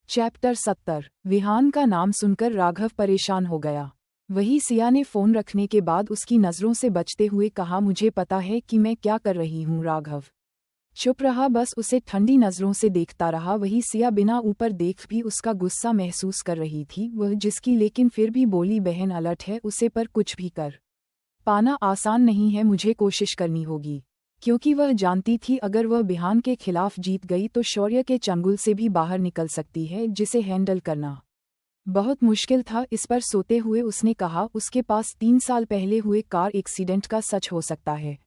Chapter 70। Vihaan का नाम सुनकर राघव परेशान हो गया। वही सिया ने फ़ोन रखने के बाद उसकी नज़रों से बचते हुए कहा, मुझे पता है कि मैं क्या कर रही हूँ। राघव चुप रहा, बस उसे ठंडी नज़रों से देखता रहा। वही सिया बिना ऊपर देख भी उसका गुस्सा महसूस कर रही थी वह जिसकी, लेकिन फिर भी बोली, बहन अलर्ट है उसे, पर कुछ भी कर पाना आसान नहीं है, मुझे कोशिश करनी होगी। क्योंकि वह जानती थी अगर वह विहान के खिलाफ जीत गई तो शौर्य के चंगुल से भी बाहर निकल सकती है, जिसे हैंडल करना बहुत मुश्किल था। इस पर सोते हुए उसने कहा, उसके पास 3 साल पहले हुए कार एक्सीडेंट का सच हो सकता है।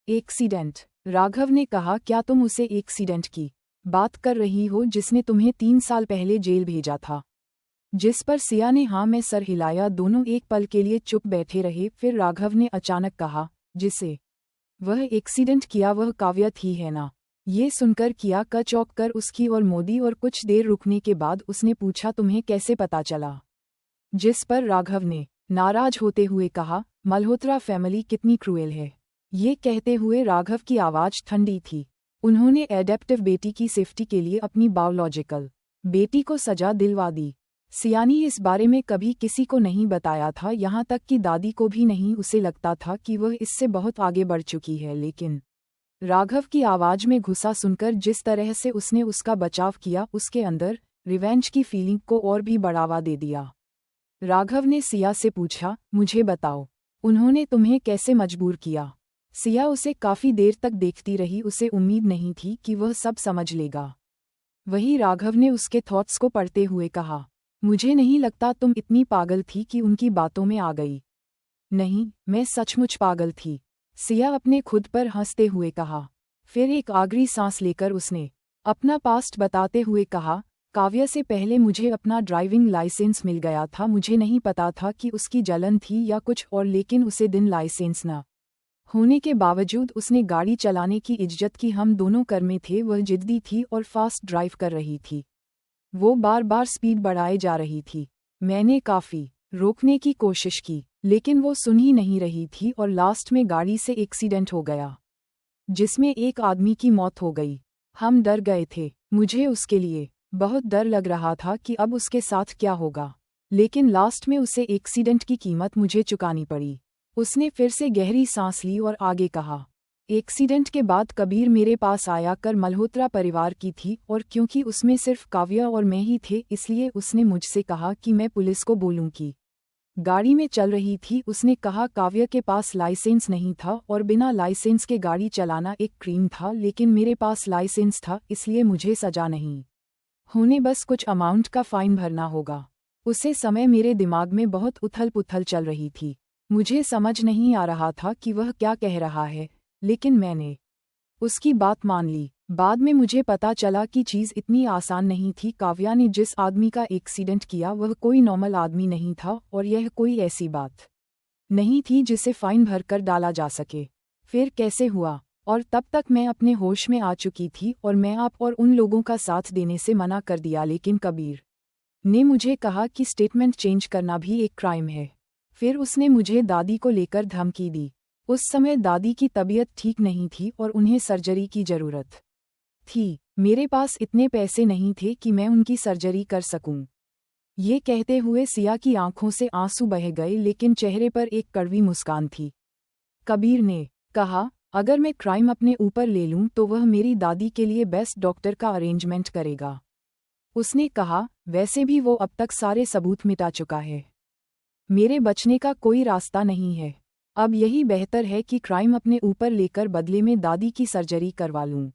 एक्सीडेंट? राघव ने कहा, क्या तुम उसे एक्सीडेंट की बात कर रही हो जिसने तुम्हें 3 साल पहले जेल भेजा था? जिस पर सिया ने हाँ में सर हिलाया। दोनों एक पल के लिए चुप बैठे रहे। फिर राघव ने अचानक कहा, जिसे वह एक्सीडेंट किया वह काव्या थी, है ना? ये सुनकर किया का चौंक कर उसकी ओर मोदी और कुछ देर रुकने के बाद उसने पूछा, तुम्हें कैसे पता चला? जिस पर राघव ने नाराज होते हुए कहा, मल्होत्रा फैमिली कितनी क्रूएल है। ये कहते हुए राघव की आवाज़ ठंडी थी। उन्होंने एडेप्टिव बेटी की सेफ्टी के लिए अपनी बायोलॉजिकल बेटी को सजा दिलवा दी। सियानी इस बारे में कभी किसी को नहीं बताया था, यहाँ तक कि दादी को भी नहीं। उसे लगता था कि वह इससे बहुत आगे बढ़ चुकी है, लेकिन राघव की आवाज़ में गुस्सा सुनकर जिस तरह से उसने उसका बचाव किया, उसके अंदर रिवेंज की फीलिंग को और भी बढ़ावा दे दिया। राघव ने सिया से पूछा, मुझे बताओ, उन्होंने तुम्हें कैसे मजबूर किया? सिया उसे काफ़ी देर तक देखती रही। उसे उम्मीद नहीं थी कि वह सब समझ लेगा। वही राघव ने उसके थॉट्स को पढ़ते हुए कहा, मुझे नहीं लगता तुम इतनी पागल थी कि उनकी बातों में आ गई। नहीं, मैं सचमुच पागल थी, सिया अपने खुद पर हंसते हुए कहा। फिर एक आखिरी सांस लेकर उसने अपना पास्ट बताते हुए कहा, काव्या से पहले मुझे अपना ड्राइविंग लाइसेंस मिल गया था। मुझे नहीं पता था कि उसकी जलन थी या कुछ और, लेकिन उसे दिन लाइसेंस न होने के बावजूद उसने गाड़ी चलाने की इज्जत की। हम दोनों कर में थे। वह जिद्दी थी और फास्ट ड्राइव कर रही थी। वो बार बार स्पीड बढ़ाए जा रही थी। मैंने काफ़ी रोकने की कोशिश की, लेकिन वो सुन ही नहीं रही थी और लास्ट में गाड़ी से एक्सीडेंट हो गया, जिसमें एक आदमी की मौत हो गई। हम डर गए थे। मुझे उसके लिए बहुत डर लग रहा था कि अब उसके साथ क्या होगा, लेकिन लास्ट में उसे एक्सीडेंट की कीमत मुझे चुकानी पड़ी। उसने फिर से गहरी सांस ली और आगे कहा, एक्सीडेंट के बाद कबीर मेरे पास आया कर मल्होत्रा परिवार की थी, और क्योंकि उसमें सिर्फ काव्या और मैं ही थे, इसलिए उसने मुझसे कहा कि मैं पुलिस को बोलूं कि गाड़ी में चल रही थी। उसने कहा काव्या के पास लाइसेंस नहीं था और बिना लाइसेंस के गाड़ी चलाना एक क्राइम था, लेकिन मेरे पास लाइसेंस था, इसलिए मुझे सजा नहीं होने बस कुछ अमाउंट का फाइन भरना होगा। उसे समय मेरे दिमाग में बहुत उथल पुथल चल रही थी। मुझे समझ नहीं आ रहा था कि वह क्या कह रहा है, लेकिन मैंने उसकी बात मान ली। बाद में मुझे पता चला कि चीज़ इतनी आसान नहीं थी। काव्या ने जिस आदमी का एक्सीडेंट किया वह कोई नॉर्मल आदमी नहीं था, और यह कोई ऐसी बात नहीं थी जिसे फाइन भरकर डाला जा सके। फिर कैसे हुआ? और तब तक मैं अपने होश में आ चुकी थी और मैं आप और उन लोगों का साथ देने से मना कर दिया, लेकिन कबीर ने मुझे कहा कि स्टेटमेंट चेंज करना भी एक क्राइम है। फिर उसने मुझे दादी को लेकर धमकी दी। उस समय दादी की तबीयत ठीक नहीं थी और उन्हें सर्जरी की ज़रूरत थी। मेरे पास इतने पैसे नहीं थे कि मैं उनकी सर्जरी कर सकूं। ये कहते हुए सिया की आंखों से आंसू बह गए, लेकिन चेहरे पर एक कड़वी मुस्कान थी। कबीर ने कहा, अगर मैं क्राइम अपने ऊपर ले लूं तो वह मेरी दादी के लिए बेस्ट डॉक्टर का अरेंजमेंट करेगा। उसने कहा, वैसे भी वो अब तक सारे सबूत मिटा चुका है। मेरे बचने का कोई रास्ता नहीं है। अब यही बेहतर है कि क्राइम अपने ऊपर लेकर बदले में दादी की सर्जरी करवा लूं।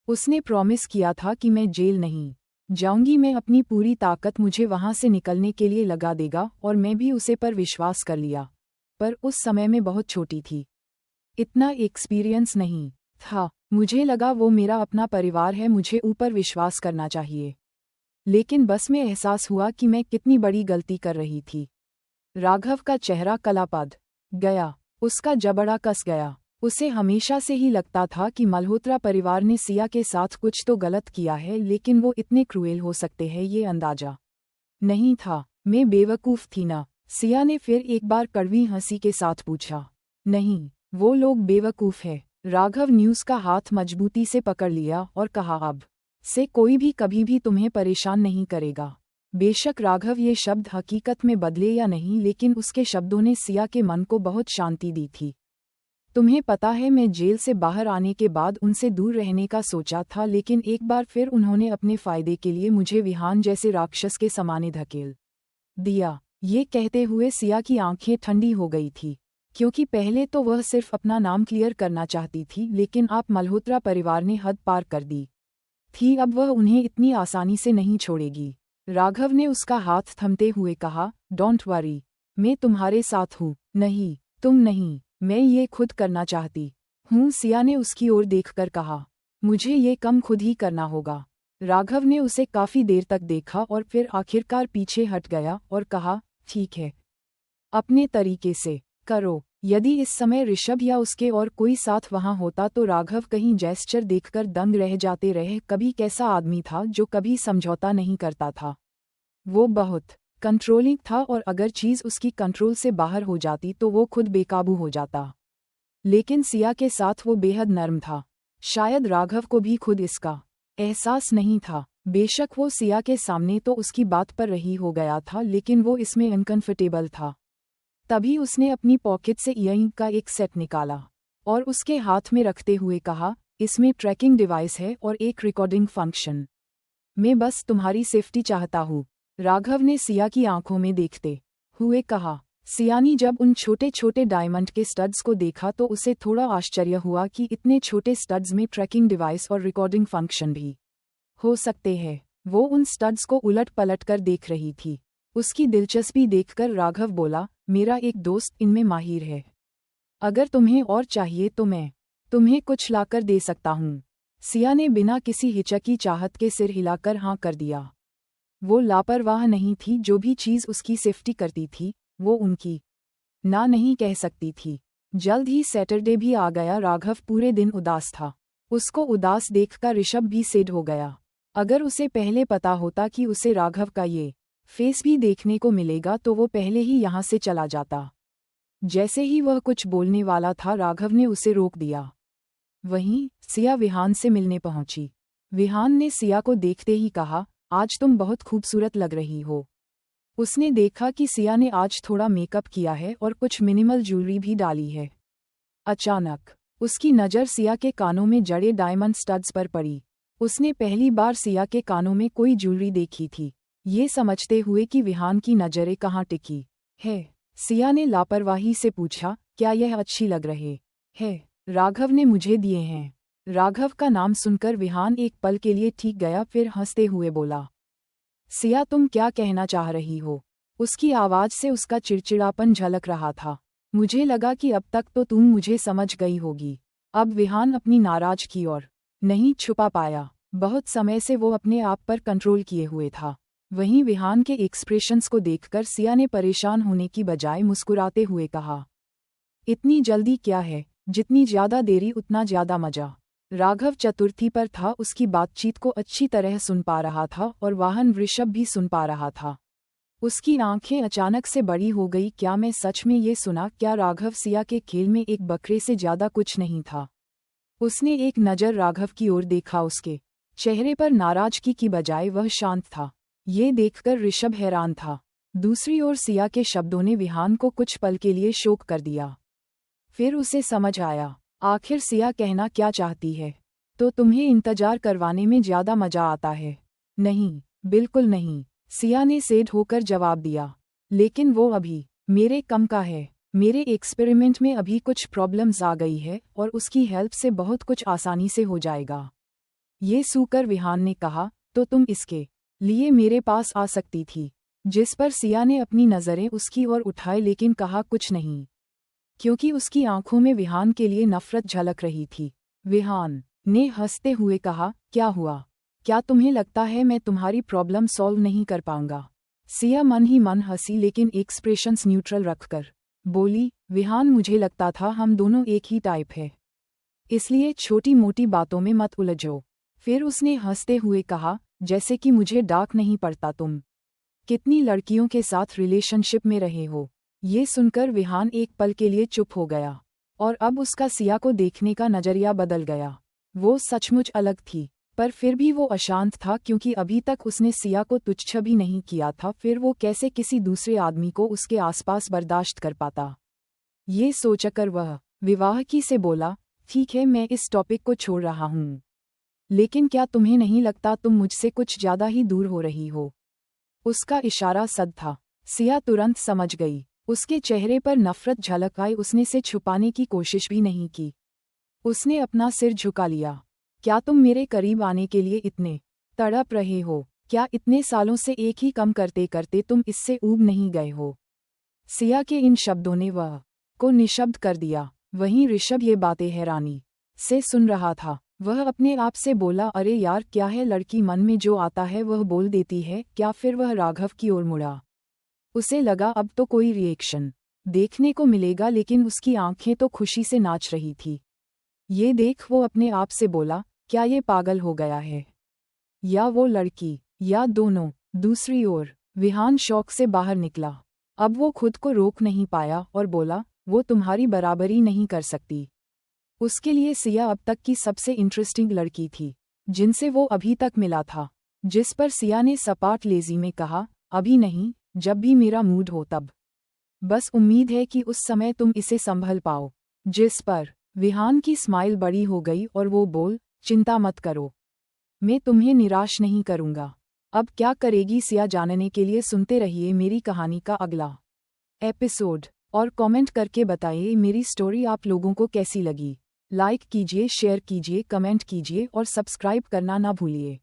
उसने प्रॉमिस किया था कि मैं जेल नहीं जाऊंगी। मैं अपनी पूरी ताकत मुझे वहां से निकलने के लिए लगा देगा, और मैं भी उसे पर विश्वास कर लिया। पर उस समय मैं बहुत छोटी थी, इतना एक्सपीरियंस नहीं था। मुझे लगा वो मेरा अपना परिवार है, मुझे ऊपर विश्वास करना चाहिए। लेकिन बस में एहसास हुआ कि मैं कितनी बड़ी गलती कर रही थी। राघव का चेहरा कलापद गया। उसका जबड़ा कस गया। उसे हमेशा से ही लगता था कि मल्होत्रा परिवार ने सिया के साथ कुछ तो गलत किया है, लेकिन वो इतने क्रूएल हो सकते हैं ये अंदाजा नहीं था। मैं बेवकूफ़ थी ना? सिया ने फिर एक बार कड़वी हंसी के साथ पूछा। नहीं, वो लोग बेवकूफ़ है। राघव न्यूज़ का हाथ मजबूती से पकड़ लिया और कहा, अब से कोई भी कभी भी तुम्हें परेशान नहीं करेगा। बेशक राघव ये शब्द हकीकत में बदले या नहीं, लेकिन उसके शब्दों ने सिया के मन को बहुत शांति दी थी। तुम्हें पता है, मैं जेल से बाहर आने के बाद उनसे दूर रहने का सोचा था, लेकिन एक बार फिर उन्होंने अपने फायदे के लिए मुझे विहान जैसे राक्षस के समाने धकेल दिया। ये कहते हुए सिया की आंखें ठंडी हो गई थी, क्योंकि पहले तो वह सिर्फ अपना नाम क्लियर करना चाहती थी, लेकिन आप मल्होत्रा परिवार ने हद पार कर दी थी। अब वह उन्हें इतनी आसानी से नहीं छोड़ेगी। राघव ने उसका हाथ थमते हुए कहा, डोंट वरी, मैं तुम्हारे साथ हूँ। नहीं, तुम नहीं, मैं ये खुद करना चाहती हूँ, सिया ने उसकी ओर देखकर कहा। मुझे ये काम खुद ही करना होगा। राघव ने उसे काफी देर तक देखा और फिर आखिरकार पीछे हट गया और कहा, ठीक है, अपने तरीके से करो। यदि इस समय ऋषभ या उसके और कोई साथ वहां होता तो राघव कहीं जेस्चर देखकर दंग रह जाते रहे। कभी कैसा आदमी था जो कभी समझौता नहीं करता था। वो बहुत कंट्रोलिंग था और अगर चीज उसकी कंट्रोल से बाहर हो जाती तो वो खुद बेकाबू हो जाता। लेकिन सिया के साथ वो बेहद नर्म था। शायद राघव को भी खुद इसका एहसास नहीं था। बेशक वो सिया के सामने तो उसकी बात पर रही हो गया था, लेकिन वो इसमें अनकंफर्टेबल था। तभी उसने अपनी पॉकेट से ईयरिंग का एक सेट निकाला और उसके हाथ में रखते हुए कहा, इसमें ट्रैकिंग डिवाइस है और एक रिकॉर्डिंग फंक्शन। मैं बस तुम्हारी सेफ्टी चाहता हूँ, राघव ने सिया की आंखों में देखते हुए कहा। सिया ने जब उन छोटे छोटे डायमंड के स्टड्स को देखा तो उसे थोड़ा आश्चर्य हुआ कि इतने छोटे स्टड्स में ट्रैकिंग डिवाइस और रिकॉर्डिंग फंक्शन भी हो सकते हैं। वो उन स्टड्स को उलट पलट कर देख रही थी। उसकी दिलचस्पी देखकर राघव बोला, मेरा एक दोस्त इनमें माहिर है। अगर तुम्हें और चाहिए तो मैं तुम्हें कुछ लाकर दे सकता हूँ। सिया ने बिना किसी हिचकी चाहत के सिर हिलाकर हाँ कर दिया। वो लापरवाह नहीं थी। जो भी चीज़ उसकी सेफ्टी करती थी वो उनकी ना नहीं कह सकती थी। जल्द ही सैटरडे भी आ गया। राघव पूरे दिन उदास था। उसको उदास देखकर ऋषभ भी सेड हो गया। अगर उसे पहले पता होता कि उसे राघव का ये फेस भी देखने को मिलेगा तो वो पहले ही यहाँ से चला जाता। जैसे ही वह कुछ बोलने वाला था, राघव ने उसे रोक दिया। वहीं सिया विहान से मिलने पहुंची। विहान ने सिया को देखते ही कहा, आज तुम बहुत खूबसूरत लग रही हो। उसने देखा कि सिया ने आज थोड़ा मेकअप किया है और कुछ मिनिमल ज्वेलरी भी डाली है। अचानक उसकी नज़र सिया के कानों में जड़े डायमंड स्टड्स पर पड़ी। उसने पहली बार सिया के कानों में कोई ज्वेलरी देखी थी, ये समझते हुए कि विहान की नज़रें कहाँ टिकी है। सिया ने लापरवाही से पूछा, क्या यह अच्छी लग रहे है? राघव ने मुझे दिए हैं। राघव का नाम सुनकर विहान एक पल के लिए ठीक गया, फिर हंसते हुए बोला, सिया तुम क्या कहना चाह रही हो? उसकी आवाज़ से उसका चिड़चिड़ापन झलक रहा था। मुझे लगा कि अब तक तो तुम मुझे समझ गई होगी। अब विहान अपनी नाराज़गी और नहीं छुपा पाया। बहुत समय से वो अपने आप पर कंट्रोल किए हुए था। वहीं विहान के एक्सप्रेशंस को देखकर सिया ने परेशान होने की बजाय मुस्कुराते हुए कहा, इतनी जल्दी क्या है? जितनी ज़्यादा देरी उतना ज़्यादा मज़ा। राघव चतुर्थी पर था। उसकी बातचीत को अच्छी तरह सुन पा रहा था और वाहन ऋषभ भी सुन पा रहा था। उसकी आंखें अचानक से बड़ी हो गई। क्या मैं सच में ये सुना? क्या राघव सिया के खेल में एक बकरे से ज़्यादा कुछ नहीं था? उसने एक नज़र राघव की ओर देखा। उसके चेहरे पर नाराज़गी की बजाय वह शांत था। ये देखकर ऋषभ हैरान था। दूसरी ओर सिया के शब्दों ने विहान को कुछ पल के लिए शोक कर दिया। फिर उसे समझ आया, आखिर सिया कहना क्या चाहती है। तो तुम्हें इंतजार करवाने में ज़्यादा मज़ा आता है? नहीं, बिल्कुल नहीं, सिया ने सेड होकर जवाब दिया। लेकिन वो अभी मेरे कम का है। मेरे एक्सपेरिमेंट में अभी कुछ प्रॉब्लम्स आ गई है और उसकी हेल्प से बहुत कुछ आसानी से हो जाएगा। ये सूकर विहान ने कहा, तो तुम इसके लिए मेरे पास आ सकती थी। जिस पर सिया ने अपनी नज़रें उसकी ओर उठाई, लेकिन कहा कुछ नहीं, क्योंकि उसकी आंखों में विहान के लिए नफरत झलक रही थी। विहान ने हंसते हुए कहा, क्या हुआ? क्या तुम्हें लगता है मैं तुम्हारी प्रॉब्लम सॉल्व नहीं कर पाऊंगा? सिया मन ही मन हंसी, लेकिन एक्सप्रेशंस न्यूट्रल रखकर बोली, विहान मुझे लगता था हम दोनों एक ही टाइप है, इसलिए छोटी मोटी बातों में मत उलझो। फिर उसने हंसते हुए कहा, जैसे कि मुझे डाक नहीं पड़ता तुम कितनी लड़कियों के साथ रिलेशनशिप में रहे हो। ये सुनकर विहान एक पल के लिए चुप हो गया और अब उसका सिया को देखने का नज़रिया बदल गया। वो सचमुच अलग थी। पर फिर भी वो अशांत था क्योंकि अभी तक उसने सिया को तुच्छ भी नहीं किया था, फिर वो कैसे किसी दूसरे आदमी को उसके आसपास बर्दाश्त कर पाता। ये सोचकर वह विवाहकी से बोला, ठीक है मैं इस टॉपिक को छोड़ रहा हूँ, लेकिन क्या तुम्हें नहीं लगता तुम मुझसे कुछ ज़्यादा ही दूर हो रही हो? उसका इशारा सद था। सिया तुरंत समझ गई। उसके चेहरे पर नफरत झलक आई, उसने से छुपाने की कोशिश भी नहीं की। उसने अपना सिर झुका लिया। क्या तुम मेरे करीब आने के लिए इतने तड़प रहे हो? क्या इतने सालों से एक ही काम करते करते तुम इससे ऊब नहीं गए हो? सिया के इन शब्दों ने वह को निशब्द कर दिया। वहीं ऋषभ ये बातें हैरानी से सुन रहा था। वह अपने आप से बोला, अरे यार क्या है, लड़की मन में जो आता है वह बोल देती है क्या? फिर वह राघव की ओर मुड़ा। उसे लगा अब तो कोई रिएक्शन देखने को मिलेगा, लेकिन उसकी आंखें तो खुशी से नाच रही थी। ये देख वो अपने आप से बोला, क्या ये पागल हो गया है? या वो लड़की, या दोनों? दूसरी ओर विहान शौक से बाहर निकला। अब वो खुद को रोक नहीं पाया और बोला, वो तुम्हारी बराबरी नहीं कर सकती। उसके लिए सिया अब तक की सबसे इंटरेस्टिंग लड़की थी जिनसे वो अभी तक मिला था। जिस पर सिया ने सपाट लेजी में कहा, अभी नहीं, जब भी मेरा मूड हो तब। बस उम्मीद है कि उस समय तुम इसे संभल पाओ। जिस पर विहान की स्माइल बड़ी हो गई और वो बोल, चिंता मत करो, मैं तुम्हें निराश नहीं करूंगा। अब क्या करेगी सिया, जानने के लिए सुनते रहिए मेरी कहानी का अगला एपिसोड और कमेंट करके बताइए मेरी स्टोरी आप लोगों को कैसी लगी। लाइक कीजिए, शेयर कीजिए, कमेंट कीजिए और सब्सक्राइब करना ना भूलिए।